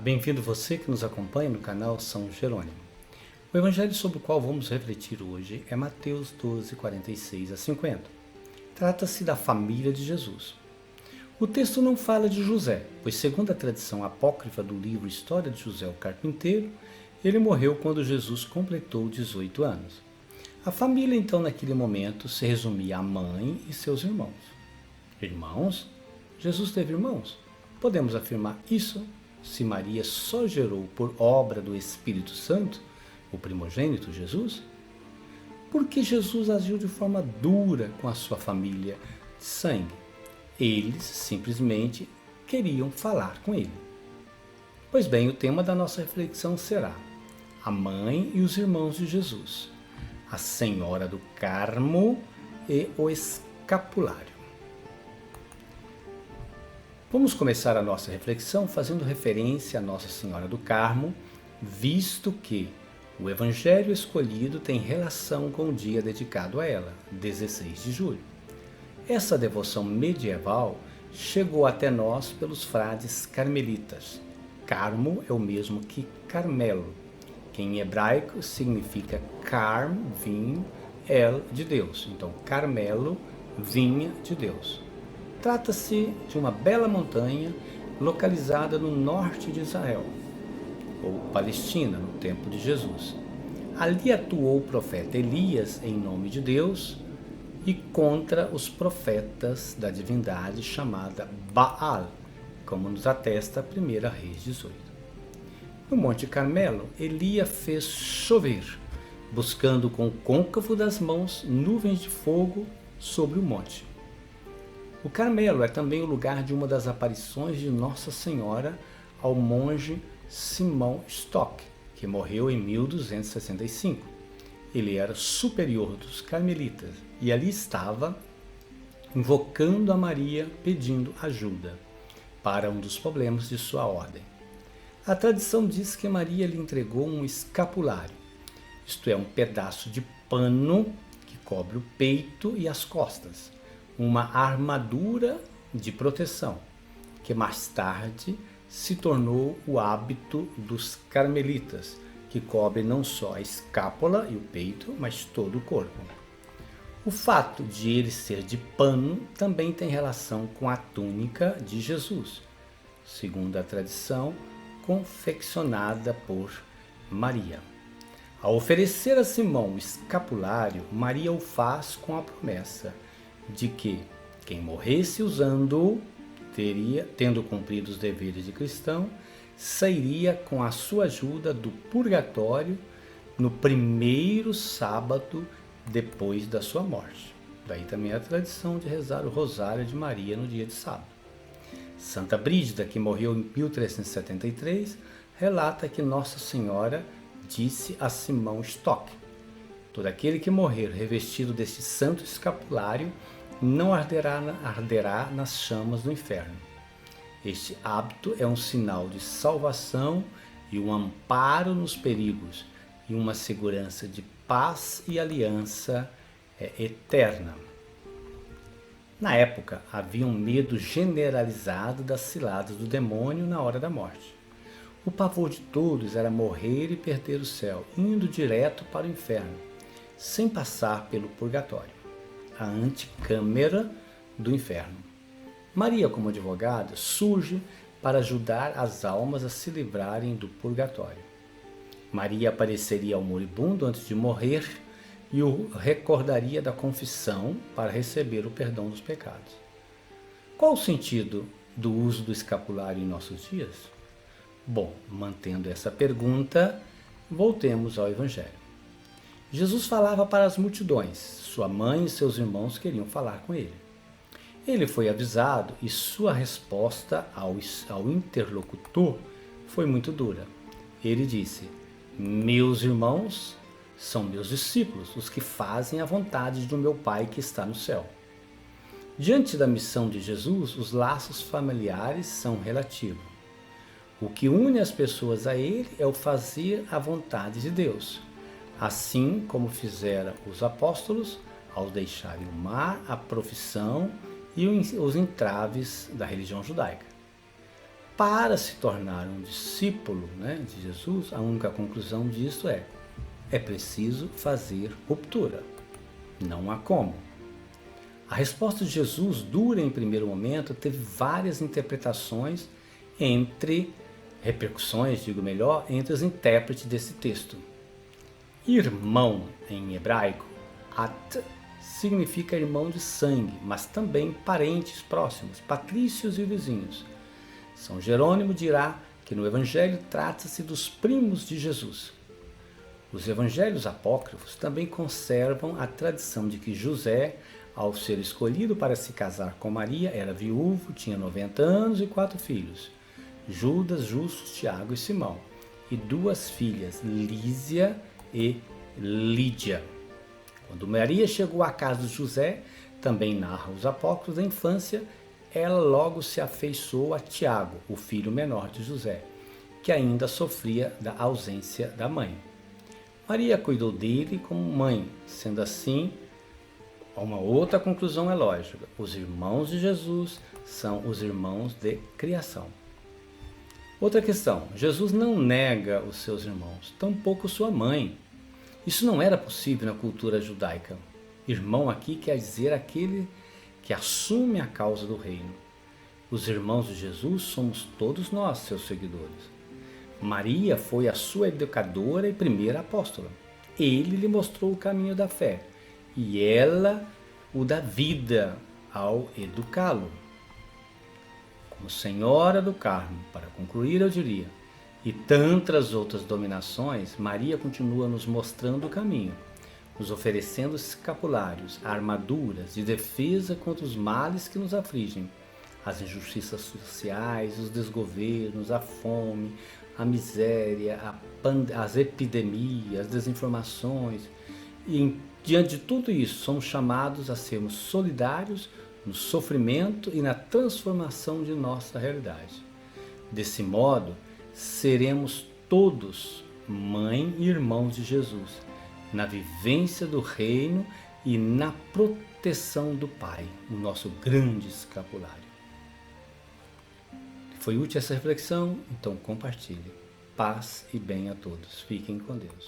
bem-vindo você que nos acompanha no canal São Jerônimo. O evangelho sobre o qual vamos refletir hoje é Mateus 12, 46 a 50. Trata-se da família de Jesus. O texto não fala de José, pois segundo a tradição apócrifa do livro História de José o Carpinteiro, ele morreu quando Jesus completou 18 anos. A família então naquele momento se resumia a mãe e seus irmãos. Irmãos? Jesus teve irmãos? Podemos afirmar isso se Maria só gerou por obra do Espírito Santo o primogênito Jesus? Por que Jesus agiu de forma dura com a sua família de sangue? Eles simplesmente queriam falar com ele. Pois bem, o tema da nossa reflexão será a mãe e os irmãos de Jesus, a Senhora do Carmo e o escapulário. Vamos começar a nossa reflexão fazendo referência a Nossa Senhora do Carmo, visto que o evangelho escolhido tem relação com o dia dedicado a ela, 16 de julho. Essa devoção medieval chegou até nós pelos frades carmelitas. Carmo é o mesmo que Carmelo, que em hebraico significa Carm, vinho, El, de Deus. Então, Carmelo, vinha de Deus. Trata-se de uma bela montanha localizada no norte de Israel, ou Palestina, no tempo de Jesus. Ali atuou o profeta Elias em nome de Deus e contra os profetas da divindade chamada Baal, como nos atesta 1 Reis 18. No Monte Carmelo, Elias fez chover, buscando com o côncavo das mãos nuvens de fogo sobre o monte. O Carmelo é também o lugar de uma das aparições de Nossa Senhora ao monge Simão Stock, que morreu em 1265. Ele era superior dos carmelitas e ali estava invocando a Maria pedindo ajuda para um dos problemas de sua ordem. A tradição diz que Maria lhe entregou um escapulário, isto é, um pedaço de pano que cobre o peito e as costas, uma armadura de proteção, que mais tarde se tornou o hábito dos carmelitas, que cobre não só a escápula e o peito, mas todo o corpo. O fato de ele ser de pano também tem relação com a túnica de Jesus, segundo a tradição, confeccionada por Maria. Ao oferecer a Simão o escapulário, Maria o faz com a promessa de que quem morresse usando-o, tendo cumprido os deveres de cristão, sairia com a sua ajuda do purgatório no primeiro sábado depois da sua morte. Daí também a tradição de rezar o Rosário de Maria no dia de sábado. Santa Brígida, que morreu em 1373, relata que Nossa Senhora disse a Simão Stock: todo aquele que morrer revestido deste santo escapulário não arderá nas chamas do inferno. Este hábito é um sinal de salvação e um amparo nos perigos e uma segurança de paz e aliança eterna. Na época, havia um medo generalizado das ciladas do demônio na hora da morte. O pavor de todos era morrer e perder o céu, indo direto para o inferno, sem passar pelo purgatório, a antecâmara do inferno. Maria, como advogada, surge para ajudar as almas a se livrarem do purgatório. Maria apareceria ao moribundo antes de morrer e o recordaria da confissão para receber o perdão dos pecados. Qual o sentido do uso do escapulário em nossos dias? Bom, mantendo essa pergunta, voltemos ao Evangelho. Jesus falava para as multidões, sua mãe e seus irmãos queriam falar com ele. Ele foi avisado e sua resposta ao interlocutor foi muito dura. Ele disse: meus irmãos são meus discípulos, os que fazem a vontade do meu Pai que está no céu. Diante da missão de Jesus, os laços familiares são relativos. O que une as pessoas a ele é o fazer a vontade de Deus, assim como fizeram os apóstolos ao deixarem o mar, a profissão e os entraves da religião judaica. Para se tornar um discípulo, né, de Jesus, a única conclusão disso é preciso fazer ruptura. Não há como. A resposta de Jesus, dura em primeiro momento, teve várias interpretações repercussões, digo melhor, entre os intérpretes desse texto. Irmão, em hebraico, at, significa irmão de sangue, mas também parentes próximos, patrícios e vizinhos. São Jerônimo dirá que no Evangelho trata-se dos primos de Jesus. Os evangelhos apócrifos também conservam a tradição de que José, ao ser escolhido para se casar com Maria, era viúvo, tinha 90 anos e 4 filhos, Judas, Justus, Tiago e Simão, e 2 filhas, Lísia e Lídia. Quando Maria chegou à casa de José, também narra os apócrifos da infância, ela logo se afeiçoou a Tiago, o filho menor de José, que ainda sofria da ausência da mãe. Maria cuidou dele como mãe, sendo assim, uma outra conclusão é lógica. Os irmãos de Jesus são os irmãos de criação. Outra questão, Jesus não nega os seus irmãos, tampouco sua mãe. Isso não era possível na cultura judaica. Irmão aqui quer dizer aquele que assume a causa do reino. Os irmãos de Jesus somos todos nós, seus seguidores. Maria foi a sua educadora e primeira apóstola. Ele lhe mostrou o caminho da fé e ela o da vida ao educá-lo. Como Senhora do Carmo, para concluir eu diria, e tantas outras dominações, Maria continua nos mostrando o caminho, nos oferecendo escapulários, armaduras de defesa contra os males que nos afligem, as injustiças sociais, os desgovernos, a fome, a miséria, as epidemias, as desinformações. E diante de tudo isso, somos chamados a sermos solidários no sofrimento e na transformação de nossa realidade. Desse modo, seremos todos mãe e irmãos de Jesus, na vivência do reino e na proteção do Pai, o nosso grande escapulário. Foi útil essa reflexão? Então compartilhe. Paz e bem a todos. Fiquem com Deus.